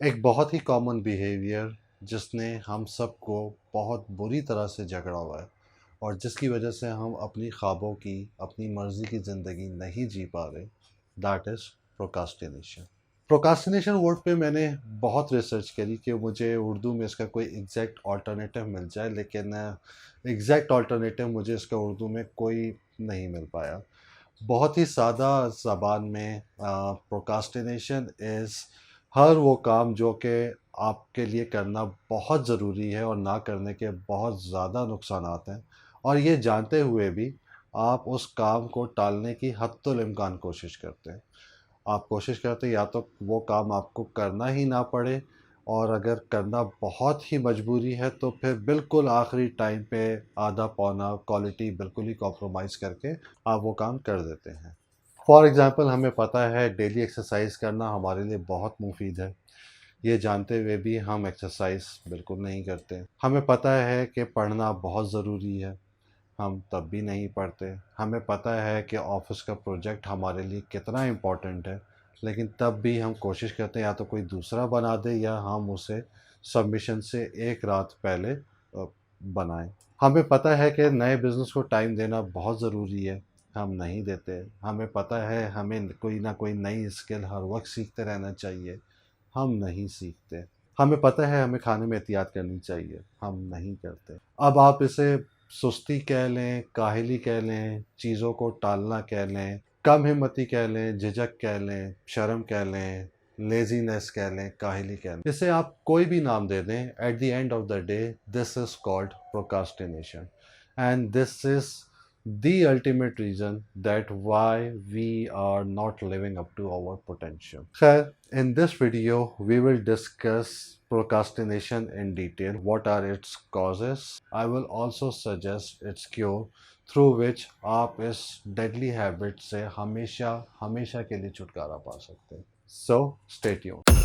एक बहुत ही common behaviour जिसने हम सबको बहुत बुरी तरह से जकड़ा हुआ है और जिसकी वजह से हम अपनी ख्वाबों की, अपनी मर्ज़ी की ज़िंदगी नहीं जी पा रहे, that is procrastination. Procrastination word पे मैंने बहुत रिसर्च करी कि मुझे उर्दू में इसका कोई एग्जैक्ट अल्टरनेटिव मिल जाए, लेकिन एग्जैक्ट अल्टरनेटिव मुझे इसका उर्दू में कोई नहीं मिल पाया। बहुत ही सादा ज़बान में प्रोकास्टिनेशन इज़ हर वो काम जो कि आपके लिए करना बहुत ज़रूरी है और ना करने के बहुत ज़्यादा नुकसानात हैं, और ये जानते हुए भी आप उस काम को टालने की हत्तुल इम्कान कोशिश करते हैं। आप कोशिश करते हैं या तो वो काम आपको करना ही ना पड़े, और अगर करना बहुत ही मजबूरी है तो फिर बिल्कुल आखिरी टाइम पे आधा पौना क्वालिटी बिल्कुल ही कॉम्प्रोमाइज़ करके आप वो काम कर देते हैं। फॉर एग्ज़ाम्पल, हमें पता है डेली एक्सरसाइज करना हमारे लिए बहुत मुफीद है। ये जानते हुए भी हम एक्सरसाइज बिल्कुल नहीं करते। हमें पता है कि पढ़ना बहुत ज़रूरी है, हम तब भी नहीं पढ़ते। हमें पता है कि ऑफ़िस का प्रोजेक्ट हमारे लिए कितना इम्पोर्टेंट है, लेकिन तब भी हम कोशिश करते हैं या तो कोई दूसरा बना दे या हम उसे सबमिशन से 1 रात पहले बनाएँ। हमें पता है कि नए बिज़नेस को टाइम देना बहुत ज़रूरी है, हम नहीं देते। हमें पता है हमें कोई ना कोई नई स्किल हर वक़्त सीखते रहना चाहिए, हम नहीं सीखते। हमें पता है हमें खाने में एहतियात करनी चाहिए, हम नहीं करते। अब आप इसे सुस्ती कह लें, काहली कह लें, चीज़ों को टालना कह लें, कम हिम्मती कह लें, झिझक कह लें, शर्म कह लें, लेज़ीनेस कह लें, काहली कह लें, इसे आप कोई भी नाम दे दें, at the end of the day this is called procrastination, and this is the ultimate reason that why we are not living up to our potential. Khair, in this video we will discuss procrastination in detail, what are its causes. I will also suggest its cure through which आप इस deadly habit से हमेशा हमेशा के लिए छुटकारा पा सकते हैं. So stay tuned.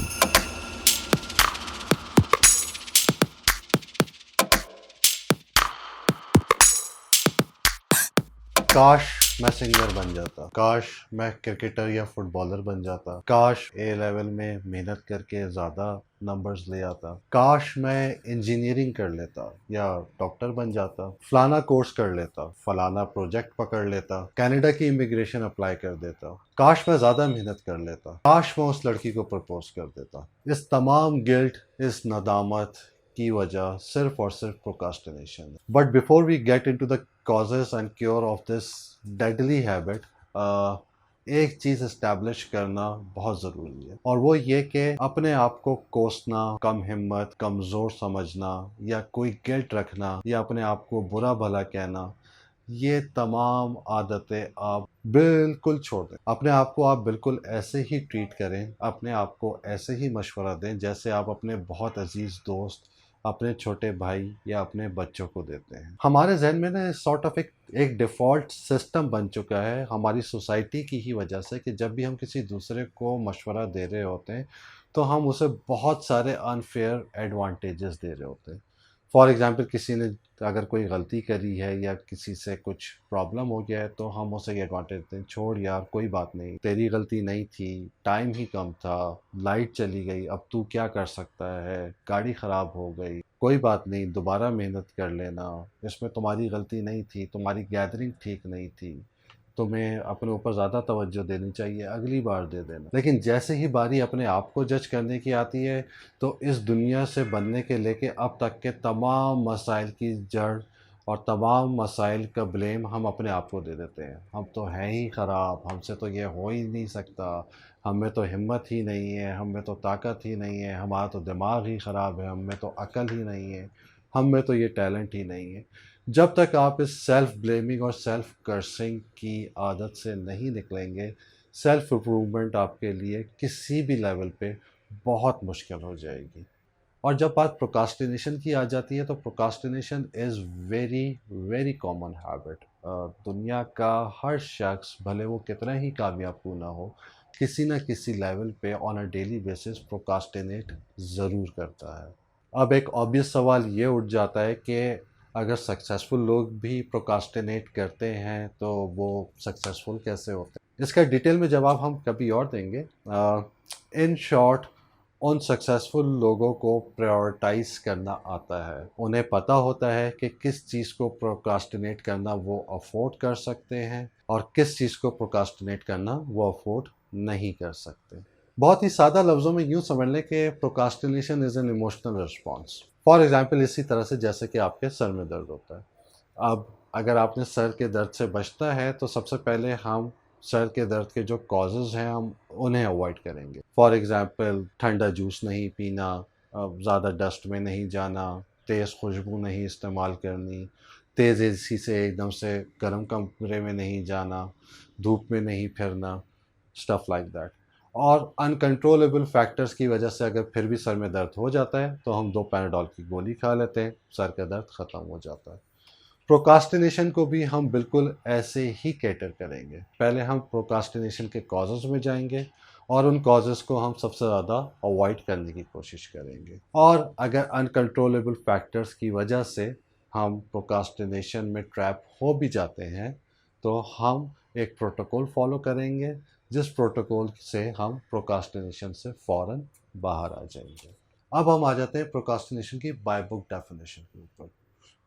काश मैं सिंगर बन जाता, काश मैं क्रिकेटर या फुटबॉलर बन जाता, काश ए लेवल में मेहनत करके ज़्यादा नंबर्स ले आता, काश मैं इंजीनियरिंग कर लेता या डॉक्टर बन जाता, फलाना कोर्स कर लेता, फलाना प्रोजेक्ट पकड़ लेता, कनाडा की इमिग्रेशन अप्लाई कर देता, काश मैं ज़्यादा मेहनत कर लेता, काश मैं उस लड़की को प्रपोज कर देता। इस तमाम गिल्ट, इस नदामत की वजह सिर्फ और सिर्फ प्रोकास्टिनेशन है। But before we get into the causes and cure of this deadly habit, एक चीज़ इस्टेब्लिश करना बहुत ज़रूरी है, और वो ये कि अपने आप को कोसना, कम हिम्मत, कमज़ोर समझना या कोई गिल्ट रखना या अपने आप को बुरा भला कहना, ये तमाम आदतें आप बिल्कुल छोड़ दें। अपने आप को आप बिल्कुल ऐसे ही ट्रीट करें, अपने आप को ऐसे ही मशवरा दें जैसे आप अपने बहुत अजीज़ दोस्त, अपने छोटे भाई या अपने बच्चों को देते हैं। हमारे जहन में ना सॉर्ट ऑफ एक डिफ़ॉल्ट सिस्टम बन चुका है हमारी सोसाइटी की ही वजह से, कि जब भी हम किसी दूसरे को मशवरा दे रहे होते हैं तो हम उसे बहुत सारे अनफेयर एडवांटेजेस दे रहे होते हैं। फॉर एग्ज़ाम्पल, किसी ने अगर कोई गलती करी है या किसी से कुछ प्रॉब्लम हो गया है तो हम उसे एडवांटेज देते हैं, छोड़ यार कोई बात नहीं, तेरी गलती नहीं थी, टाइम ही कम था, लाइट चली गई, अब तू क्या कर सकता है, गाड़ी ख़राब हो गई, कोई बात नहीं, दोबारा मेहनत कर लेना, इसमें तुम्हारी गलती नहीं थी, तुम्हारी गैदरिंग ठीक नहीं थी, तुम्हें अपने ऊपर ज़्यादा तवज्जो देनी चाहिए, अगली बार दे देना। लेकिन जैसे ही बारी अपने आप को जज करने की आती है तो इस दुनिया से बनने के लेके अब तक के तमाम मसाइल की जड़ और तमाम मसाइल का ब्लेम हम अपने आप को दे देते हैं। हम तो हैं ही ख़राब, हमसे तो ये हो ही नहीं सकता, हम में तो हिम्मत ही नहीं है, हम में तो ताकत ही नहीं है, हमारा तो दिमाग ही ख़राब है, हम में तो अकल ही नहीं है, हम में तो ये टैलेंट ही नहीं है। जब तक आप इस सेल्फ ब्लेमिंग और सेल्फ कर्सिंग की आदत से नहीं निकलेंगे, सेल्फ इम्प्रूवमेंट आपके लिए किसी भी लेवल पे बहुत मुश्किल हो जाएगी। और जब बात प्रोकास्टिनेशन की आ जाती है तो procrastination is very very common habit. दुनिया का हर शख्स, भले वो कितना ही कामयाब क्यों ना हो, किसी न किसी लेवल पे on a daily basis procrastinate ज़रूर करता है। अब एक ऑब्वियस सवाल ये उठ जाता है कि अगर सक्सेसफुल लोग भी प्रोकास्टिनेट करते हैं तो वो सक्सेसफुल कैसे होते हैं? इसका डिटेल में जवाब हम कभी और देंगे। इन शॉर्ट, उन सक्सेसफुल लोगों को प्रायोरिटाइज करना आता है। उन्हें पता होता है कि किस चीज़ को प्रोक्रास्टिनेट करना वो अफोर्ड कर सकते हैं और किस चीज़ को प्रोक्रास्टिनेट करना वो अफोर्ड नहीं कर सकते। बहुत ही सादा लफ्ज़ों में यूँ समझ लें कि procrastination is an emotional response. For example इसी तरह से जैसे कि आपके सर में दर्द होता है। अब अगर आपने सर के दर्द से बचना है तो सबसे पहले हम सर के दर्द के जो कॉजेज़ हैं हम उन्हें अवॉइड करेंगे। फॉर एग्ज़ाम्पल ठंडा जूस नहीं पीना, ज़्यादा डस्ट में नहीं जाना, तेज़ खुशबू नहीं इस्तेमाल करनी, तेज़ एसी से एकदम से गर्म कमरे में नहीं जाना, धूप में नहीं फिरना, स्टफ़ लाइक दैट। और अनकंट्रोलेबल फैक्टर्स की वजह से अगर फिर भी सर में दर्द हो जाता है तो हम 2 पैराडोल की गोली खा लेते हैं, सर का दर्द ख़त्म हो जाता है। प्रोक्रास्टिनेशन को भी हम बिल्कुल ऐसे ही कैटर करेंगे। पहले हम प्रोक्रास्टिनेशन के कॉजेज़ में जाएँगे और उन कॉजेज़ को हम सबसे ज़्यादा अवॉइड करने की कोशिश करेंगे। और अगर अनकंट्रोलेबल फैक्टर्स की वजह से हम प्रोक्रास्टिनेशन में ट्रैप हो भी जाते हैं, तो हम एक प्रोटोकॉल फ़ॉलो करेंगे, जिस प्रोटोकॉल से हम प्रोक्रास्टिनेशन से फ़ौरन बाहर आ जाएँगे। अब हम आ जाते हैं प्रोक्रास्टिनेशन की बाय बुक डेफिनेशन के ऊपर।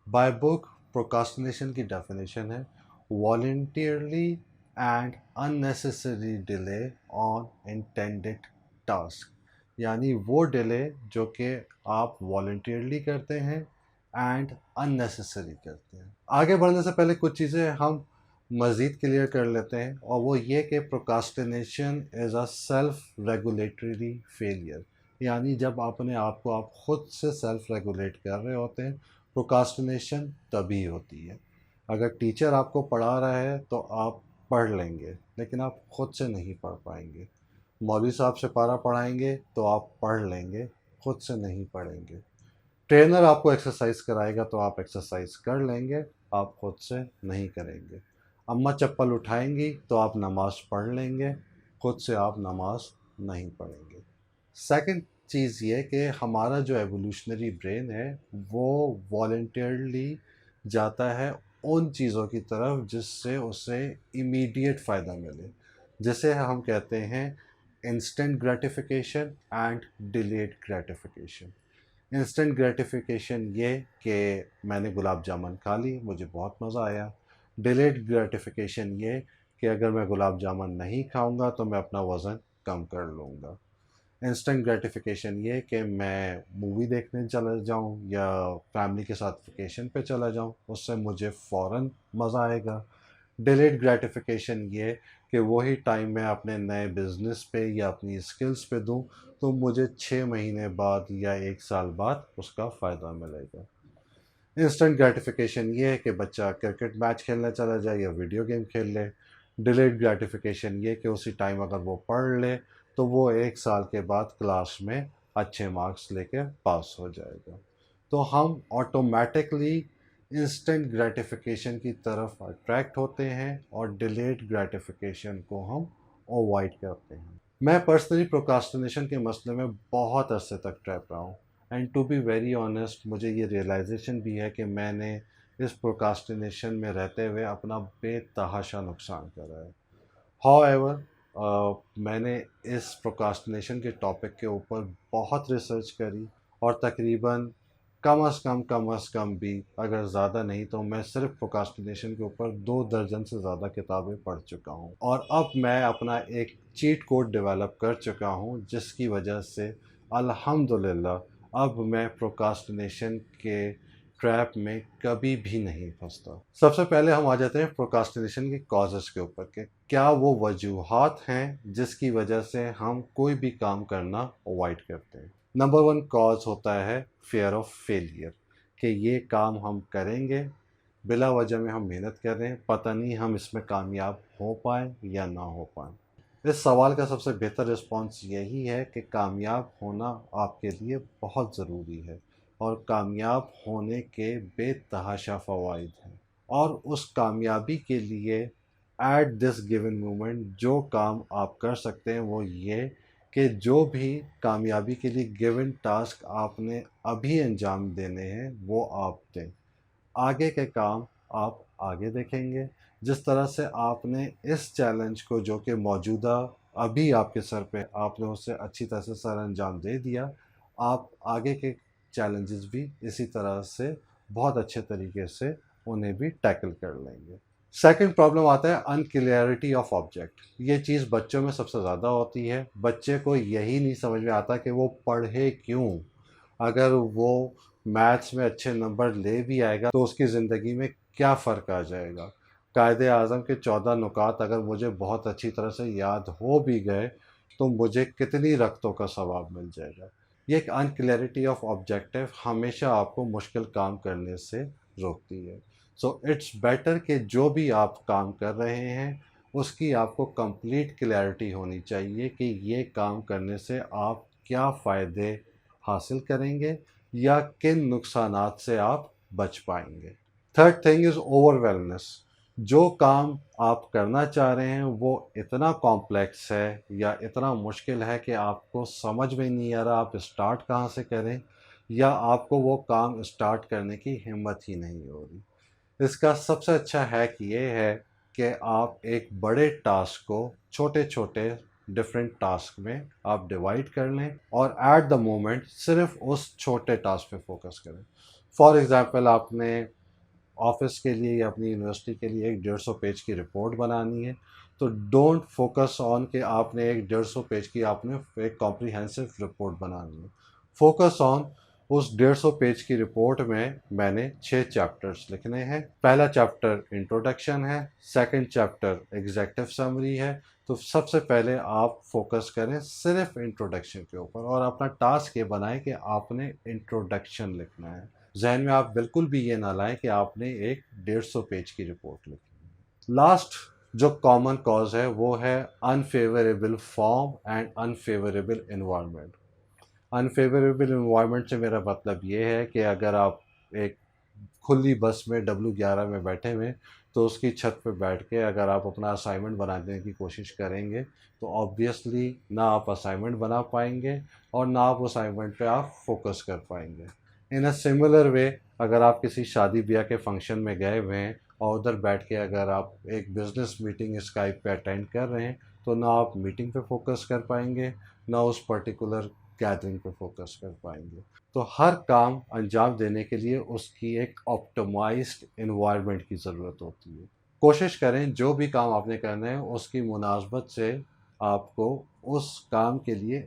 बाय बुक प्रोक्रास्टिनेशन की डेफिनेशन है voluntarily and unnecessary delay on intended task, यानी वो डिले जो कि आप वॉलंटियरली करते हैं एंड अननेसेसरी करते हैं। आगे बढ़ने से पहले कुछ चीज़ें हम मज़ीद क्लियर कर लेते हैं, और वो ये कि procrastination is a self regulatory failure, यानी जब अपने आप को आप खुद से सेल्फ रेगुलेट कर रहे होते हैं, प्रोक्रास्टिनेशन तभी होती है। अगर टीचर आपको पढ़ा रहा है तो आप पढ़ लेंगे, लेकिन आप खुद से नहीं पढ़ पाएंगे। मौलवी साहब से पारा पढ़ाएंगे तो आप पढ़ लेंगे, खुद से नहीं पढ़ेंगे। ट्रेनर आपको एक्सरसाइज कराएगा तो आप एक्सरसाइज कर लेंगे, आप खुद से नहीं करेंगे। अम्मा चप्पल उठाएंगी तो आप नमाज पढ़ लेंगे, खुद से आप नमाज नहीं पढ़ेंगे। सेकंड चीज़ ये कि हमारा जो एवोल्यूशनरी ब्रेन है वो वॉलंटियरली जाता है उन चीज़ों की तरफ जिससे उसे इमीडिएट फ़ायदा मिले, जिसे हम कहते हैं instant gratification and delayed gratification. Instant gratification ये कि मैंने गुलाब जामुन खा ली, मुझे बहुत मज़ा आया। डिलेड ग्रेटिफिकेशन ये कि अगर मैं गुलाब जामुन नहीं खाऊंगा तो मैं अपना वज़न कम कर लूँगा। इंस्टेंट ग्रेटिफिकेशन ये कि मैं मूवी देखने चला जाऊं या फैमिली के साथ वेकेशन पे चला जाऊं, उससे मुझे फ़ौरन मज़ा आएगा। डिलेड ग्रेटिफिकेशन ये कि वही टाइम मैं अपने नए बिज़नेस पे या अपनी स्किल्स पे दूं तो मुझे 6 महीने बाद या 1 साल बाद उसका फ़ायदा मिलेगा। इंस्टेंट ग्रेटिफिकेशन ये है कि बच्चा क्रिकेट मैच खेलने चला जाए या वीडियो गेम खेल ले। डिलेड ग्रेटिफिकेशन ये कि उसी टाइम अगर वो पढ़ ले तो वो 1 साल के बाद क्लास में अच्छे मार्क्स लेके पास हो जाएगा। तो हम ऑटोमेटिकली इंस्टेंट ग्रेटिफिकेशन की तरफ अट्रैक्ट होते हैं और डिलेड ग्रेटिफिकेशन को हम अवॉइड करते हैं। मैं पर्सनली प्रोक्रास्टिनेशन के मसले में बहुत अरसे तक ट्रैप रहा हूँ, and to be very honest मुझे ये रियलाइजेशन भी है कि मैंने इस प्रोक्रास्टिनेशन में रहते हुए अपना बेतहाशा नुकसान करा है। हाउएवर मैंने इस प्रोक्रास्टिनेशन के टॉपिक के ऊपर बहुत रिसर्च करी, और तकरीबन कम अज़ कम भी अगर ज़्यादा नहीं तो मैं सिर्फ प्रोक्रास्टिनेशन के ऊपर 2 दर्जन से ज़्यादा किताबें पढ़ चुका हूँ, और अब मैं अपना एक चीट कोड डेवलप कर चुका हूँ जिसकी वजह से अल्हम्दुलिल्लाह अब मैं प्रोक्रास्टिनेशन के ट्रैप में कभी भी नहीं फंसता। सबसे पहले हम आ जाते हैं प्रोक्रास्टिनेशन के कॉजेज़ के ऊपर कि क्या वो वजूहात हैं जिसकी वजह से हम कोई भी काम करना अवॉइड करते हैं। नंबर 1 कॉज होता है फियर ऑफ फेलियर, कि ये काम हम करेंगे, बिला वजह में हम मेहनत कर रहे हैं, पता नहीं हम इसमें कामयाब हो पाएँ या ना हो पाएँ। इस सवाल का सबसे बेहतर रिस्पॉन्स यही है कि कामयाब होना आपके लिए बहुत ज़रूरी है, और कामयाब होने के बेतहाशा फ़वाइद हैं। और उस कामयाबी के लिए एट दिस गिवन मोमेंट जो काम आप कर सकते हैं वो ये कि जो भी कामयाबी के लिए गिवन टास्क आपने अभी अंजाम देने हैं वो आप दें। आगे के काम आप आगे देखेंगे। जिस तरह से आपने इस चैलेंज को जो कि मौजूदा अभी आपके सर पे, आपने उसे अच्छी तरह से सर अंजाम दे दिया, आप आगे के चैलेंजेस भी इसी तरह से बहुत अच्छे तरीके से उन्हें भी टैकल कर लेंगे। सेकंड प्रॉब्लम आता है अनक्लियरिटी ऑफ ऑब्जेक्ट। ये चीज़ बच्चों में सबसे ज़्यादा होती है। बच्चे को यही नहीं समझ में आता कि वो पढ़े क्यों। अगर वो मैथ्स में अच्छे नंबर ले भी आएगा तो उसकी ज़िंदगी में क्या फ़र्क आ जाएगा। कायदे आज़म के 14 नुकात अगर मुझे बहुत अच्छी तरह से याद हो भी गए तो मुझे कितनी रकतों का सवाब मिल जाएगा। ये एक अनक्लैरिटी ऑफ ऑब्जेक्टिव हमेशा आपको मुश्किल काम करने से रोकती है। सो इट्स बेटर कि जो भी आप काम कर रहे हैं उसकी आपको कंप्लीट क्लैरिटी होनी चाहिए कि ये काम करने से आप क्या फ़ायदे हासिल करेंगे या किन नुकसानात से आप बच पाएंगे। Third thing is overwhelmness. जो काम आप करना चाह रहे हैं वो इतना कॉम्प्लेक्स है या इतना मुश्किल है कि आपको समझ में नहीं आ रहा आप स्टार्ट कहाँ से करें, या आपको वो काम स्टार्ट करने की हिम्मत ही नहीं हो रही। इसका सबसे अच्छा हैक ये है कि आप एक बड़े टास्क को छोटे छोटे डिफरेंट टास्क में आप डिवाइड कर लें और एट द मोमेंट सिर्फ उस छोटे टास्क पे फोकस करें। फॉर एग्ज़ाम्पल, आपने ऑफिस के लिए या अपनी यूनिवर्सिटी के लिए एक 150 पेज की रिपोर्ट बनानी है, तो डोंट फोकस ऑन कि आपने एक 150 पेज की आपने एक कॉम्प्रिहेंसिव रिपोर्ट बनानी है। फोकस ऑन उस 150 पेज की रिपोर्ट में मैंने 6 चैप्टर्स लिखने हैं। पहला चैप्टर इंट्रोडक्शन है, सेकंड चैप्टर एग्जेक्टिव समरी है। तो सबसे पहले आप फोकस करें सिर्फ इंट्रोडक्शन के ऊपर और अपना टास्क ये बनाएं कि आपने इंट्रोडक्शन लिखना है। जहन में आप बिल्कुल भी ये ना लाएं कि आपने एक 150 पेज की रिपोर्ट लिखी है। लास्ट जो कॉमन कॉज है वो है unfavourable form and unfavourable environment. Unfavourable environment से मेरा मतलब ये है कि अगर आप एक खुली बस में W11 में बैठे हुए तो उसकी छत पे बैठ के अगर आप अपना असाइनमेंट बनाने की कोशिश करेंगे तो ऑब्वियसली ना आप असाइनमेंट बना पाएंगे और ना आप असाइनमेंट पे आप फोकस कर पाएंगे। इन अ सिमिलर वे, अगर आप किसी शादी ब्याह के फंक्शन में गए हुए हैं और उधर बैठ के अगर आप एक बिजनेस मीटिंग स्काइप पे अटेंड कर रहे हैं तो ना आप मीटिंग पे फोकस कर पाएंगे ना उस पर्टिकुलर गैदरिंग पे फोकस कर पाएंगे। तो हर काम अंजाम देने के लिए उसकी एक ऑप्टिमाइज्ड इन्वायरमेंट की ज़रूरत होती है। कोशिश करें जो भी काम आपने करना है उसकी मुनासबत से आपको उस काम के लिए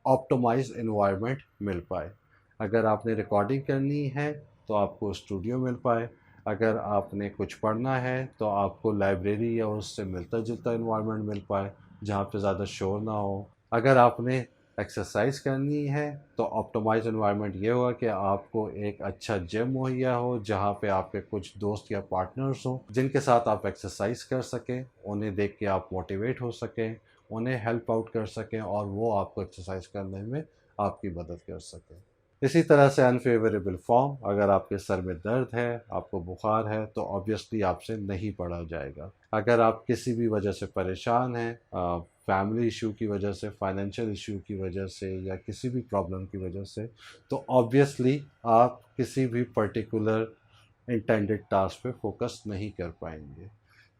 ऑप्टिमाइज्ड इन्वायरमेंट मिल पाए। अगर आपने रिकॉर्डिंग करनी है तो आपको स्टूडियो मिल पाए। अगर आपने कुछ पढ़ना है तो आपको लाइब्रेरी या उससे मिलता जुलता इन्वायरमेंट मिल पाए जहाँ पे ज़्यादा शोर ना हो। अगर आपने एक्सरसाइज करनी है तो ऑप्टिमाइज इन्वायरमेंट ये होगा कि आपको एक अच्छा जिम मुहैया हो जहाँ पे आपके कुछ दोस्त या पार्टनर्स हों जिनके साथ आप एक्सरसाइज कर सकें, उन्हें देख के आप मोटिवेट हो सकें, उन्हें हेल्प आउट कर सकें और वो आपको एक्सरसाइज करने में आपकी मदद कर सकें। इसी तरह से अनफेवरेबल फॉर्म, अगर आपके सर में दर्द है, आपको बुखार है तो ऑब्वियसली आपसे नहीं पढ़ा जाएगा। अगर आप किसी भी वजह से परेशान हैं, फैमिली इशू की वजह से, फाइनेंशियल इशू की वजह से या किसी भी प्रॉब्लम की वजह से, तो ऑब्वियसली आप किसी भी पर्टिकुलर इंटेंडेड टास्क पे फोकस नहीं कर पाएंगे।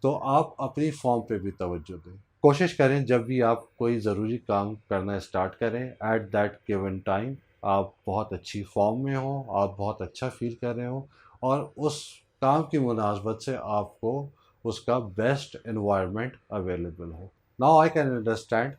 तो आप अपनी फॉर्म पे भी तवज्जो दें। कोशिश करें जब भी आप कोई ज़रूरी काम करना स्टार्ट करें एट दैट गिवन टाइम आप बहुत अच्छी फॉर्म में हो, आप बहुत अच्छा फील कर रहे हो और उस काम की मुनासबत से आपको उसका बेस्ट इन्वायरमेंट अवेलेबल हो। Now I can understand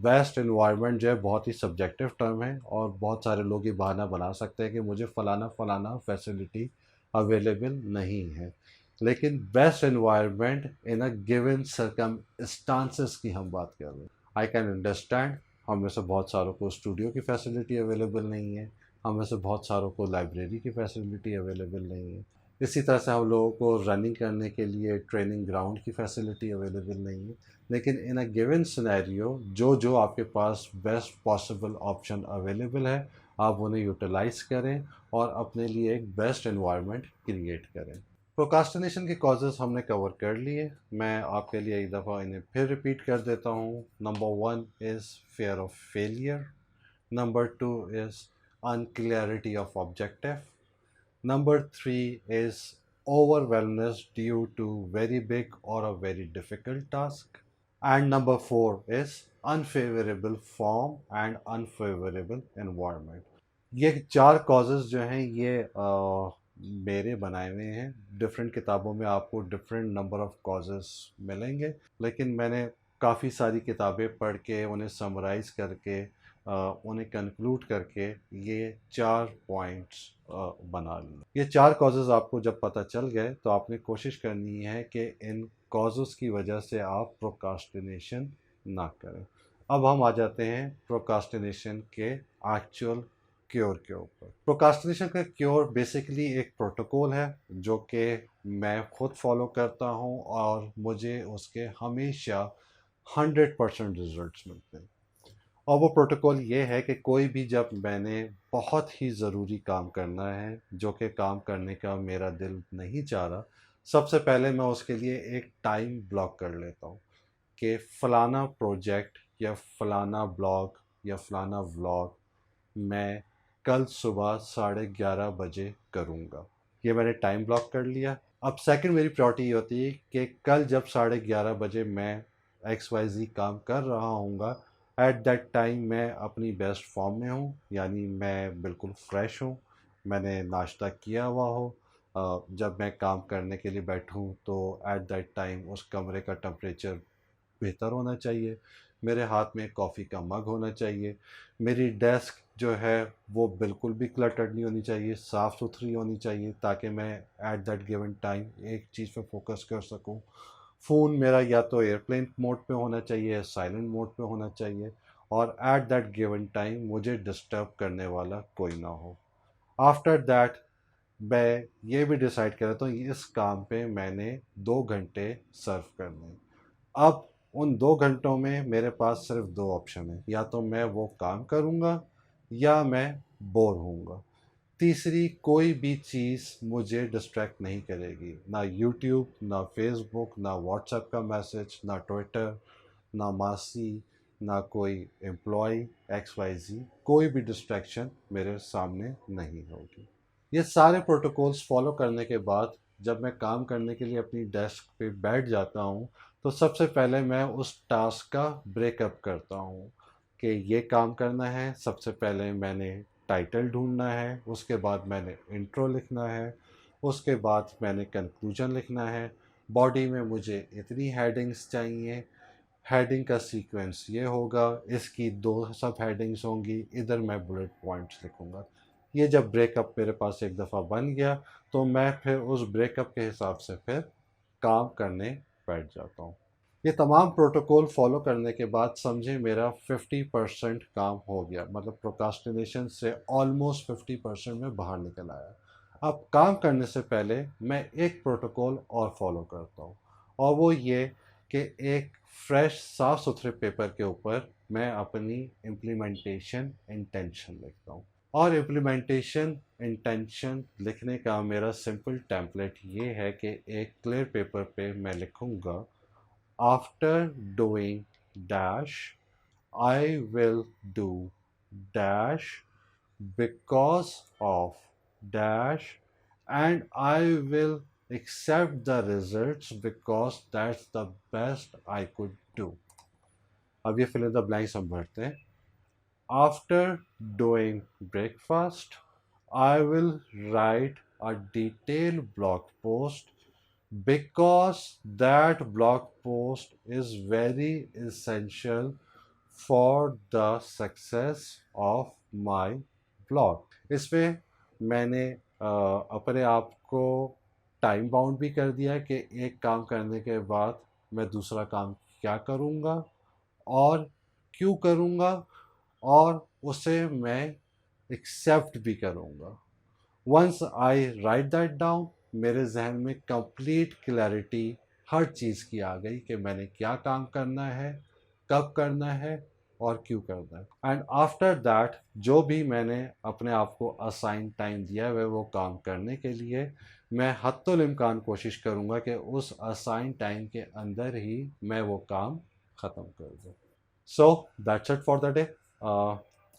best environment जो है बहुत ही सब्जेक्टिव टर्म है और बहुत सारे लोग ये बहाना बना सकते हैं कि मुझे फ़लाना फ़लाना फैसिलिटी अवेलेबल नहीं है। लेकिन best environment in a given circumstances की हम बात कर रहे हैं। आई कैन अंडरस्टैंड हम में से बहुत सारों को स्टूडियो की फैसिलिटी अवेलेबल नहीं है, हम में से बहुत सारों को लाइब्रेरी की फैसिलिटी अवेलेबल नहीं है, इसी तरह से हम लोगों को रनिंग करने के लिए ट्रेनिंग ग्राउंड की फैसिलिटी अवेलेबल नहीं है। लेकिन इन अ गिवन सिनेरियो जो जो आपके पास बेस्ट पॉसिबल ऑप्शन अवेलेबल है आप उन्हें यूटिलाइज करें और अपने लिए एक बेस्ट एनवायरनमेंट क्रिएट करें। प्रोकास्टिनेशन के कॉजेज़ हमने कवर कर लिए। मैं आपके लिए एक दफ़ा इन्हें फिर रिपीट कर देता हूँ। Number 1 is fear of failure. Number 2 is unclarity of objective. Number 3 is overwhelmness due to very big or a very difficult task. And number 4 is unfavourable form and unfavourable environment. ये 4 causes जो हैं ये मेरे बनाए हुए हैं। Different किताबों में आपको डिफरेंट नंबर ऑफ कॉजेज़ मिलेंगे, लेकिन मैंने काफ़ी सारी किताबें पढ़ के उन्हें समराइज़ करके उन्हें कंक्लूड करके ये 4 पॉइंट्स बना लिए। ये 4 कॉजेज़ आपको जब पता चल गए तो आपने कोशिश करनी है कि इन कॉजेज़ की वजह से आप प्रोक्रास्टिनेशन ना करें। अब हम आ जाते हैं प्रोक्रास्टिनेशन के एक्चुअल क्योर के ऊपर। प्रोक्रास्टिनेशन का क्योर बेसिकली एक प्रोटोकॉल है जो कि मैं खुद फॉलो करता हूँ और मुझे उसके हमेशा 100% रिजल्ट्स मिलते हैं। और वो प्रोटोकॉल ये है कि कोई भी जब मैंने बहुत ही ज़रूरी काम करना है जो कि काम करने का मेरा दिल नहीं चाह रहा, सबसे पहले मैं उसके लिए एक टाइम ब्लॉक कर लेता हूँ कि फ़लाना प्रोजेक्ट या फ़लाना ब्लॉग या फ़लाना व्लॉग मैं कल सुबह 11:30 बजे करूँगा। ये मैंने टाइम ब्लॉक कर लिया। अब सेकंड मेरी प्रायोरिटी ये होती है कि कल जब 11:30 बजे मैं एक्स वाई ज़ी काम कर रहा हूँगा, एट दैट टाइम मैं अपनी बेस्ट फॉर्म में हूँ, यानी मैं बिल्कुल फ्रेश हूँ, मैंने नाश्ता किया हुआ हो। जब मैं काम करने के लिए बैठूँ तो एट दैट टाइम उस कमरे का टेम्परेचर बेहतर होना चाहिए, मेरे हाथ में कॉफ़ी का मग होना चाहिए, मेरी डेस्क जो है वो बिल्कुल भी क्लटर्ड नहीं होनी चाहिए, साफ़ सुथरी होनी चाहिए ताकि मैं एट दैट गिवन टाइम एक चीज़ पे फोकस कर सकूं। फ़ोन मेरा या तो एयरप्लेन मोड पे होना चाहिए या साइलेंट मोड पे होना चाहिए, और एट दैट गिवन टाइम मुझे डिस्टर्ब करने वाला कोई ना हो। आफ्टर दैट मैं ये भी डिसाइड कर लेता हूँ इस काम पे मैंने 2 घंटे सर्व करने हैं। अब उन 2 घंटों में मेरे पास सिर्फ 2 ऑप्शन है, या तो मैं वो काम करूँगा या मैं बोर होऊंगा। तीसरी कोई भी चीज़ मुझे डिस्ट्रैक्ट नहीं करेगी, ना यूट्यूब, ना फेसबुक, ना व्हाट्सएप का मैसेज, ना ट्विटर, ना मासी, ना कोई एम्प्लॉय एक्स वाई जी, कोई भी डिस्ट्रैक्शन मेरे सामने नहीं होगी। ये सारे प्रोटोकॉल्स फॉलो करने के बाद जब मैं काम करने के लिए अपनी डेस्क पे बैठ जाता हूँ तो सबसे पहले मैं उस टास्क का ब्रेकअप करता हूँ कि ये काम करना है। सबसे पहले मैंने टाइटल ढूंढना है, उसके बाद मैंने इंट्रो लिखना है, उसके बाद मैंने कंक्लूजन लिखना है। बॉडी में मुझे इतनी हेडिंग्स चाहिए, हेडिंग का सीक्वेंस ये होगा, इसकी 2 सब हेडिंग्स होंगी, इधर मैं बुलेट पॉइंट्स लिखूँगा। ये जब ब्रेकअप मेरे पास एक दफ़ा बन गया तो मैं फिर उस ब्रेकअप के हिसाब से फिर काम करने बैठ जाता हूँ। ये तमाम प्रोटोकॉल फॉलो करने के बाद समझे मेरा 50% काम हो गया, मतलब प्रोक्रास्टिनेशन से ऑलमोस्ट 50% में बाहर निकल आया। अब काम करने से पहले मैं एक प्रोटोकॉल और फॉलो करता हूँ, और वो ये कि एक फ्रेश साफ़ सुथरे पेपर के ऊपर मैं अपनी इम्प्लीमेंटेशन इंटेंशन लिखता हूँ। और इम्प्लीमेंटेशन इंटेंशन लिखने का मेरा सिंपल टेम्पलेट ये है कि एक क्लियर पेपर पे मैं लिखूँगा, after doing dash I will do dash because of dash, and I will accept the results because that's the best I could do. अब ये fill in the blanks हम भरते हैं। After doing breakfast, I will write a detailed blog post because that blog post is very essential for the success of my blog. इसमें मैंने अपने आप को टाइम बाउंड भी कर दिया कि एक काम करने के बाद मैं दूसरा काम क्या करूँगा और क्यों करूँगा, और उसे मैं एक्सेप्ट भी करूँगा। Once I write that down, मेरे जहन में कंप्लीट क्लैरिटी हर चीज़ की आ गई कि मैंने क्या काम करना है, कब करना है और क्यों करना है। एंड आफ्टर दैट जो भी मैंने अपने आप को असाइन टाइम दिया है वो काम करने के लिए, मैं हत्तुल इम्कान कोशिश करूँगा कि उस असाइन टाइम के अंदर ही मैं वो काम ख़त्म कर दूँ। So that's it for the day.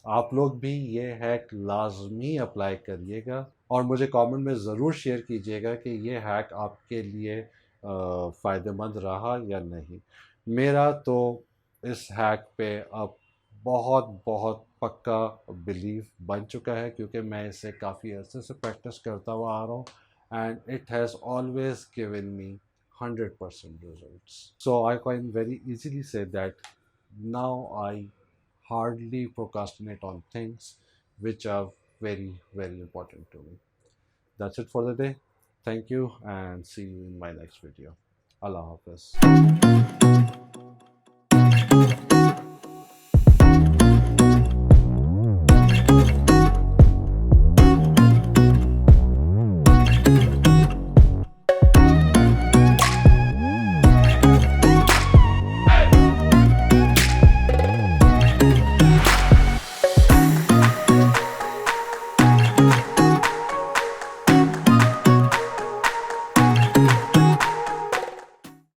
आप लोग भी ये हैक लाजमी अप्लाई करिएगा और मुझे कमेंट में ज़रूर शेयर कीजिएगा कि ये हैक आपके लिए फ़ायदेमंद रहा या नहीं। मेरा तो इस हैक पे अब बहुत बहुत पक्का बिलीव बन चुका है, क्योंकि मैं इसे काफ़ी अर्से से प्रैक्टिस करता हुआ आ रहा हूँ, and it has always given me 100% results. So I can very easily say that now I hardly procrastinate on things which are very, very important to me. That's it for the day. Thank you and see you in my next video. Allah Hafiz.